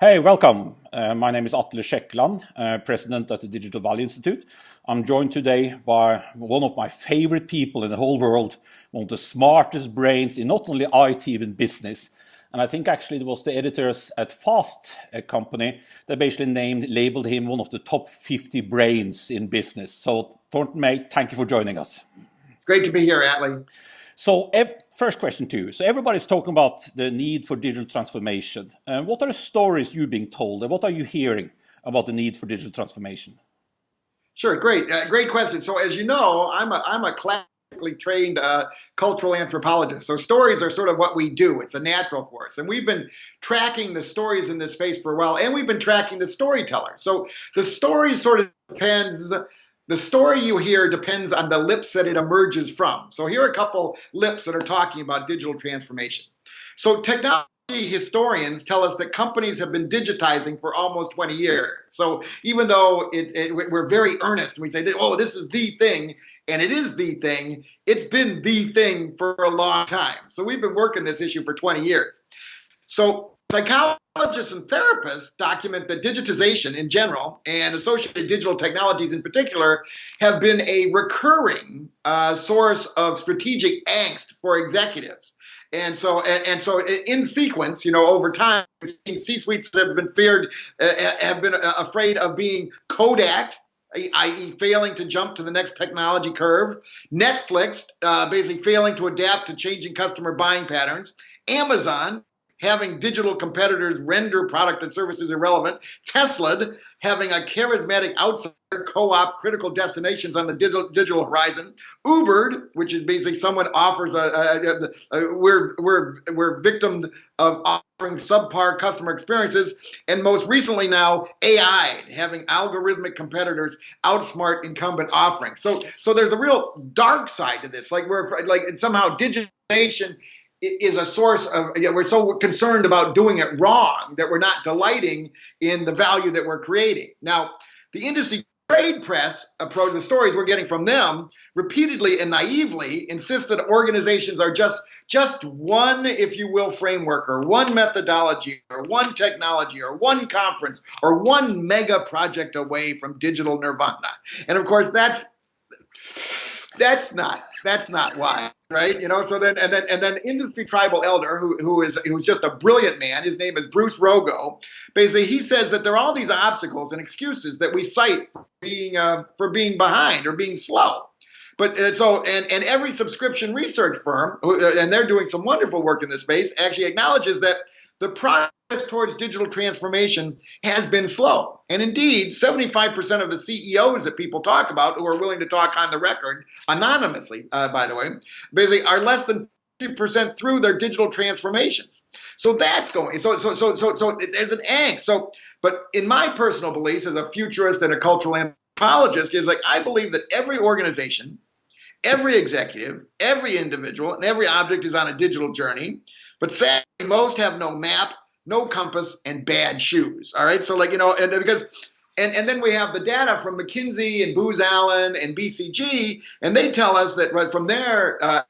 Hey, welcome. My name is Atle Schekland, president at the Digital Value Institute. I'm joined today by one of my favorite people in the whole world, one of the smartest brains in not only IT but business. And I think actually it was the editors at Fast company that basically labeled him one of the top 50 brains in business. So Thornton May, thank you for joining us. It's great to be here, Atle. So first question to you. So everybody's talking about the need for digital transformation. What are the stories you're being told and what are you hearing about the need for digital transformation? Sure, great question. So as you know, I'm a classically trained cultural anthropologist. So stories are sort of what we do. It's a natural for us. And we've been tracking the stories in this space for a while, and we've been tracking the storyteller. So the story sort of depends. The story you hear depends on the lips that it emerges from. So here are a couple lips that are talking about digital transformation. So technology historians tell us that companies have been digitizing for almost 20 years. So even though we're very earnest and we say, oh, this is the thing, and it is the thing, it's been the thing for a long time. So we've been working this issue for 20 years. So psychologists and therapists document that digitization in general and associated digital technologies in particular have been a recurring source of strategic angst for executives. And so in sequence, over time, C-suites have been afraid of being Kodak, i.e. failing to jump to the next technology curve, Netflix basically failing to adapt to changing customer buying patterns, Amazon having digital competitors render product and services irrelevant, Tesla having a charismatic outsider co-op critical destinations on the digital horizon, Uber, which is basically someone offers we're victims of offering subpar customer experiences, and most recently now AI having algorithmic competitors outsmart incumbent offerings. So there's a real dark side to this, like somehow digitization is a source of, we're so concerned about doing it wrong that we're not delighting in the value that we're creating. Now, the industry trade press approach, the stories we're getting from them repeatedly and naively insist that organizations are just one, if you will, framework or one methodology or one technology or one conference or one mega project away from digital nirvana. And of course, that's not why, right? So then industry tribal elder who's just a brilliant man. His name is Bruce Rogo. Basically, he says that there are all these obstacles and excuses that we cite for being behind or being slow. But and every subscription research firm, and they're doing some wonderful work in this space, actually acknowledges that the progress towards digital transformation has been slow. And indeed, 75% of the CEOs that people talk about who are willing to talk on the record, anonymously, by the way, basically are less than 50% through their digital transformations. So that's going, so there's an angst. But in my personal beliefs as a futurist and a cultural anthropologist is like, I believe that every organization, every executive, every individual, and every object is on a digital journey. But sadly, most have no map, no compass, and bad shoes. All right. So and then we have the data from McKinsey and Booz Allen and BCG, and they tell us that right from their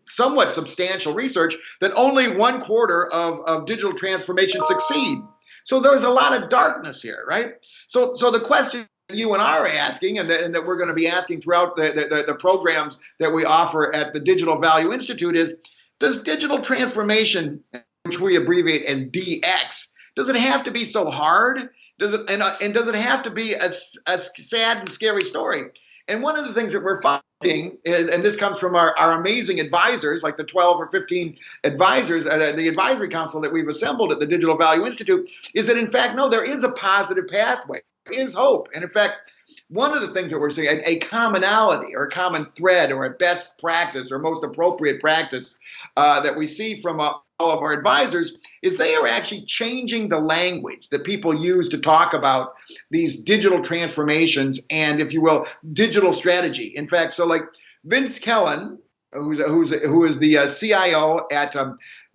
somewhat substantial research that only 1/4 of digital transformation succeed. So there's a lot of darkness here, right? So the question you and I are asking, and that we're going to be asking throughout the programs that we offer at the Digital Value Institute is, does digital transformation, which we abbreviate as DX, does it have to be so hard? Does it have to be a sad and scary story? And one of the things that we're finding, and this comes from our amazing advisors, like the 12 or 15 advisors at the advisory council that we've assembled at the Digital Value Institute, is that in fact, no, there is a positive pathway. There is hope. And in fact, one of the things that we're seeing, a commonality or a common thread or a best practice or most appropriate practice that we see from all of our advisors is they are actually changing the language that people use to talk about these digital transformations and, if you will, digital strategy. In fact, so like Vince Kellen, who is the CIO at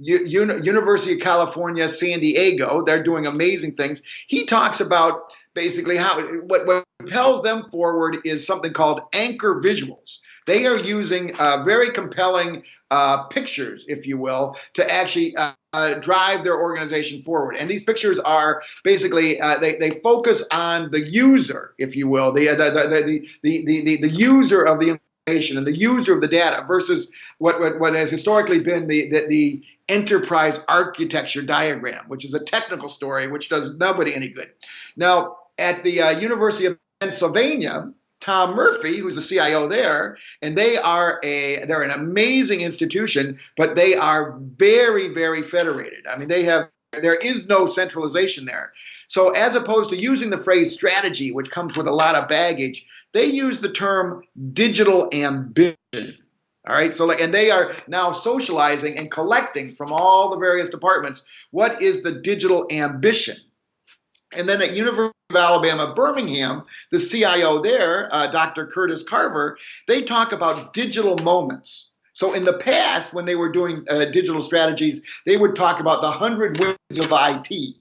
University of California, San Diego, they're doing amazing things. He talks about basically how what propels them forward is something called anchor visuals. They are using very compelling pictures, if you will, to actually drive their organization forward. And these pictures are basically they focus on the user, if you will, the user of the information and the user of the data versus what has historically been the enterprise architecture diagram, which is a technical story which does nobody any good. Now, at the University of Pennsylvania, Tom Murphy, who's the CIO there, and they're an amazing institution, but they are very, very federated. I mean, there is no centralization there. So as opposed to using the phrase strategy, which comes with a lot of baggage, they use the term digital ambition. All right. So and they are now socializing and collecting from all the various departments. What is the digital ambition? And then at University of Alabama, Birmingham, the CIO there, Dr. Curtis Carver, they talk about digital moments. So in the past, when they were doing digital strategies, they would talk about the 100 wins of IT.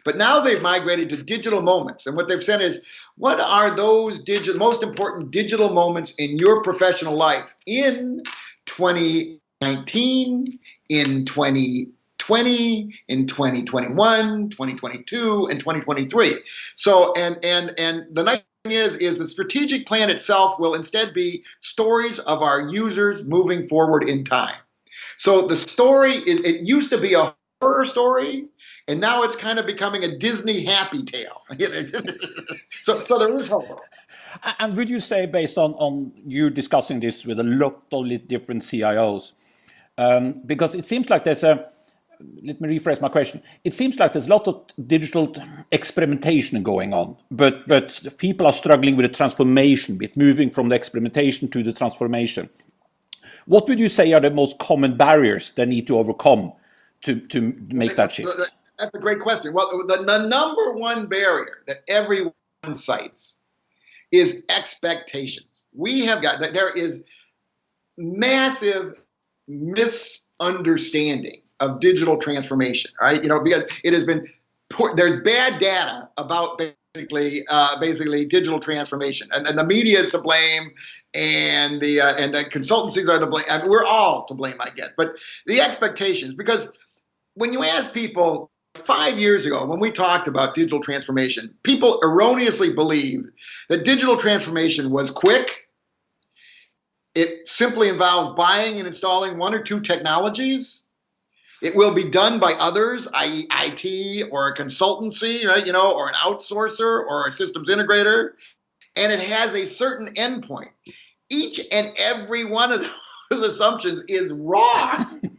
But now they've migrated to digital moments. And what they've said is, what are those most important digital moments in your professional life in 2019, in 2020, in 2021, 2022, and 2023. So, and the nice thing is the strategic plan itself will instead be stories of our users moving forward in time. So the story it used to be a horror story, and now it's kind of becoming a Disney happy tale. so there is hope. And would you say, based on you discussing this with a lot of different CIOs, because it seems like there's let me rephrase my question. It seems like there's a lot of digital experimentation going on, but people are struggling with the transformation bit, moving from the experimentation to the transformation. What would you say are the most common barriers they need to overcome to make that shift? That's a great question. Well, the number one barrier that everyone cites is expectations. There is massive misunderstanding of digital transformation, right? Because it has been there's bad data about basically digital transformation, and the media is to blame, and the consultancies are to blame. I mean, we're all to blame, I guess. But the expectations, because when you ask people 5 years ago when we talked about digital transformation, people erroneously believed that digital transformation was quick. It simply involves buying and installing one or two technologies. It will be done by others, i.e. IT or a consultancy, right? Or an outsourcer or a systems integrator. And it has a certain endpoint. Each and every one of those assumptions is wrong.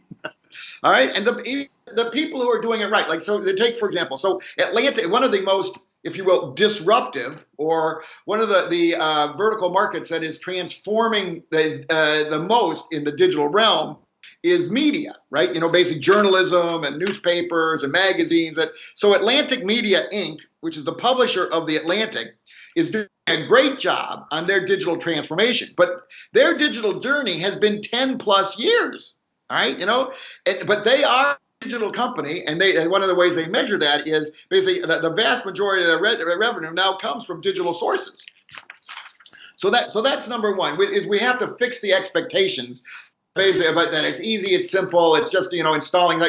All right. And the people who are doing it right, so they take, for example, so Atlanta, one of the most, if you will, disruptive, or one of the vertical markets that is transforming the most in the digital realm is media, right? Basic journalism and newspapers and magazines. So Atlantic Media Inc., which is the publisher of The Atlantic, is doing a great job on their digital transformation. But their digital journey has been 10 plus years, all right? But they are a digital company, and one of the ways they measure that is basically the vast majority of their revenue now comes from digital sources. So that's number one, is we have to fix the expectations. Basically, but that it's easy, it's simple, it's just installing.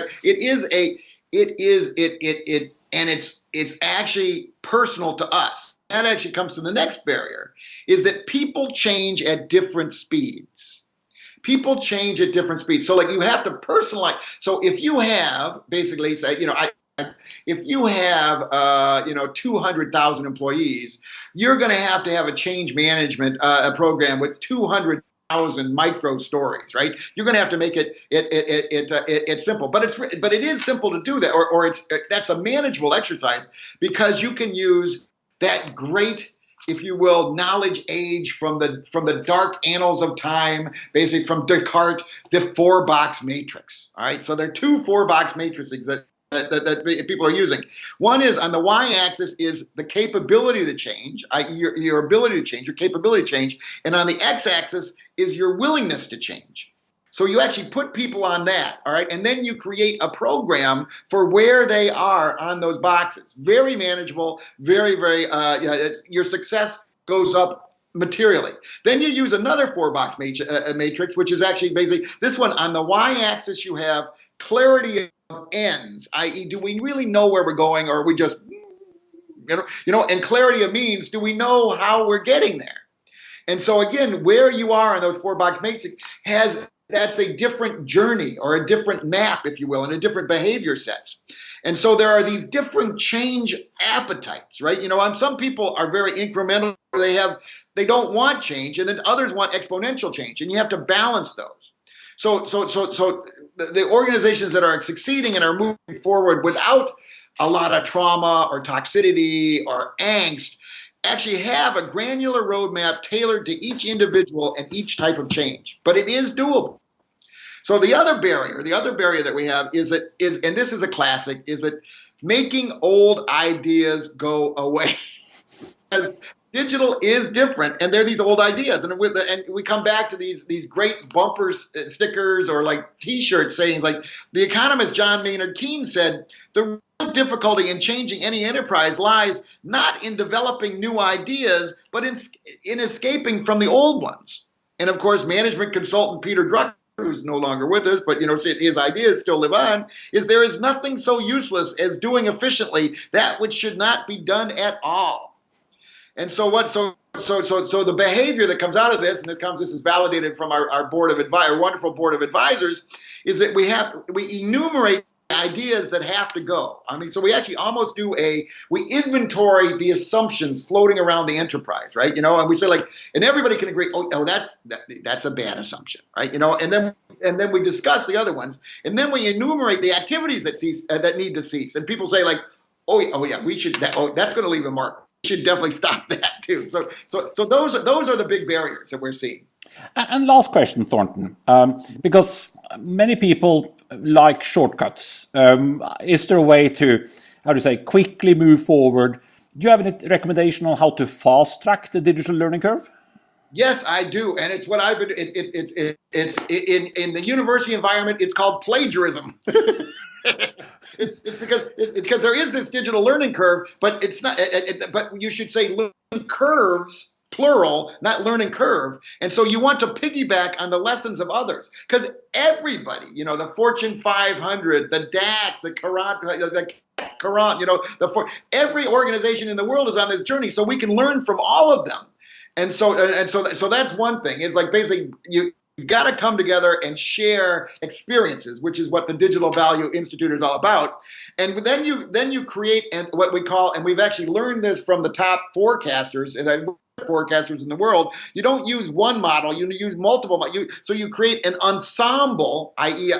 It's actually personal to us. That actually comes to the next barrier, is that people change at different speeds. People change at different speeds. So you have to personalize. So if you have basically if you have 200,000 employees, you're going to have a change management program with 200,000 micro stories, right? You're going to have to make it simple, but it is simple to do that, or that's a manageable exercise, because you can use that great, if you will, knowledge age from the dark annals of time, basically from Descartes, the 4-box matrix. All right, so there are 2 4-box matrices that people are using. One is on the y-axis is the capability to change, i.e. your ability to change, your capability to change, and on the x-axis is your willingness to change. So you actually put people on that, all right, and then you create a program for where they are on those boxes. Very manageable, very, very, your success goes up materially. Then you use another four-box matrix, which is actually basically this one. On the y-axis, you have clarity of ends, i.e., do we really know where we're going, or are we just, and clarity of means, do we know how we're getting there? And so again, where you are in those four-box matrix that's a different journey or a different map, if you will, and a different behavior sets. And so there are these different change appetites, right? And some people are very incremental. They don't want change, and then others want exponential change, and you have to balance those. So the organizations that are succeeding and are moving forward without a lot of trauma or toxicity or angst actually have a granular roadmap tailored to each individual and each type of change. But it is doable. So the other barrier that we have is, and this is a classic, is that making old ideas go away. Because digital is different, and they're these old ideas, and we come back to these great bumpers, stickers, or like T-shirts saying like the economist John Maynard Keynes said, the real difficulty in changing any enterprise lies not in developing new ideas, but in escaping from the old ones. And of course, management consultant Peter Drucker, who's no longer with us, but his ideas still live on, is there is nothing so useless as doing efficiently that which should not be done at all. And so the behavior that comes out of this, and this is validated from our wonderful board of advisors, is that we enumerate ideas that have to go. So we actually almost we inventory the assumptions floating around the enterprise, right? And we say and everybody can agree, that's a bad assumption, right? And then we discuss the other ones, and then we enumerate the activities that need to cease. And people say oh yeah, we should. That's going to leave a mark. We should definitely stop that too. So those are the big barriers that we're seeing. And last question, Thornton, because many people like shortcuts. Is there a way to, quickly move forward? Do you have any recommendation on how to fast track the digital learning curve? Yes, I do, and it's what I've been. It's in the university environment. It's called plagiarism. It's because there is this digital learning curve, but it's not. But you should say learning curves, plural, not learning curve. And so you want to piggyback on the lessons of others, because everybody, the Fortune 500, the DAX, the Quran, every organization in the world is on this journey, so we can learn from all of them. And so that's one thing. It's like basically you've got to come together and share experiences, which is what the Digital Value Institute is all about. And then you create what we call, and we've actually learned this from the top forecasters in the world. You don't use one model, you use multiple. So you create an ensemble, i.e.,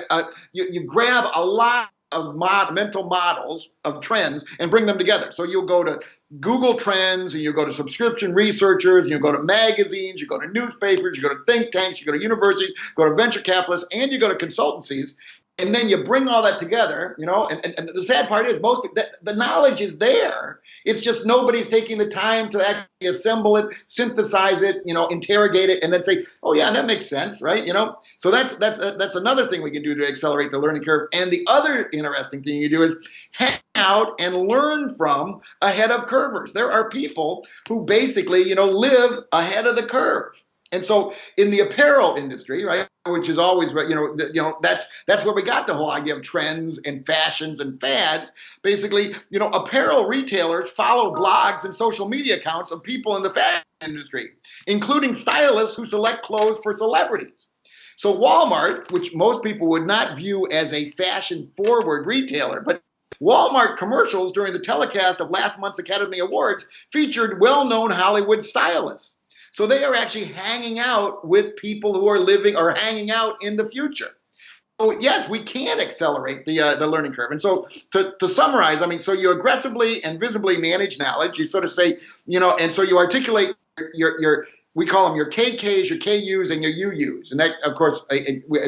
you grab a lot of mental models of trends and bring them together. So you'll go to Google Trends, and you go to subscription researchers, and you go to magazines, you go to newspapers, you go to think tanks, you go to universities, you go to venture capitalists, and you go to consultancies. And then you bring all that together, and the sad part is the knowledge is there. It's just nobody's taking the time to actually assemble it, synthesize it, interrogate it, and then say, oh yeah, that makes sense, right? So that's another thing we can do to accelerate the learning curve. And the other interesting thing you do is hang out and learn from ahead of curvers. There are people who basically, live ahead of the curve. And so in the apparel industry, right, which is always, that's where we got the whole idea of trends and fashions and fads. Basically, apparel retailers follow blogs and social media accounts of people in the fashion industry, including stylists who select clothes for celebrities. So Walmart, which most people would not view as a fashion-forward retailer, but Walmart commercials during the telecast of last month's Academy Awards featured well-known Hollywood stylists. So they are actually hanging out with people who are living or hanging out in the future. So yes, we can accelerate the learning curve. And so to summarize, so you aggressively and visibly manage knowledge. You sort of say, and so you articulate we call them your KKs, your KUs, and your UUs. And that, of course,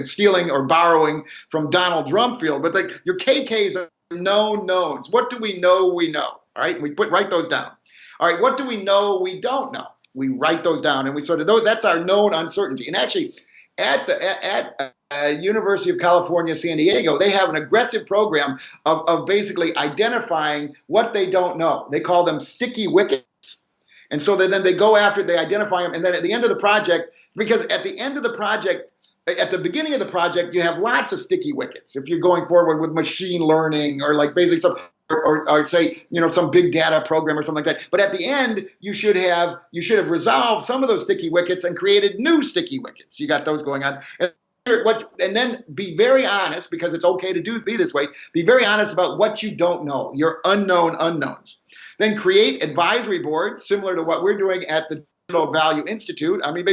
stealing or borrowing from Donald Rumsfeld. But your KKs are known knowns. What do we know we know? All right, write those down. All right, what do we know we don't know? We write those down, and we sort of that's our known uncertainty. And actually, at University of California, San Diego, they have an aggressive program of basically identifying what they don't know. They call them sticky wickets. And so then they go after, they identify them, and then at the end of the project, because at the end of the project, at the beginning of the project, you have lots of sticky wickets. If you're going forward with machine learning or like basically some, or say, some big data program or something like that. But at the end, you should have resolved some of those sticky wickets and created new sticky wickets. You got those going on. And then be very honest, because it's okay to be this way. Be very honest about what you don't know, your unknown unknowns. Then create advisory boards similar to what we're doing at the Digital Value Institute. I mean,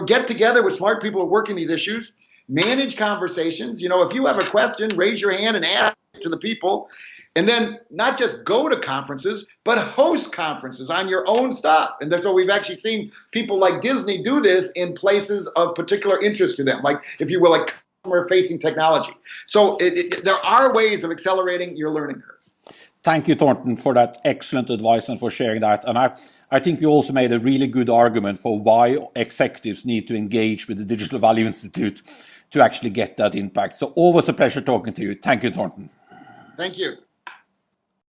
get together with smart people who work in these issues, manage conversations. If you have a question, raise your hand and ask to the people. And then not just go to conferences, but host conferences on your own stuff. And so we've actually seen people like Disney do this in places of particular interest to them, like, if you will, like customer-facing technology. So there are ways of accelerating your learning curve. Thank you, Thornton, for that excellent advice and for sharing that. And I think you also made a really good argument for why executives need to engage with the Digital Value Institute to actually get that impact. So always a pleasure talking to you. Thank you, Thornton. Thank you.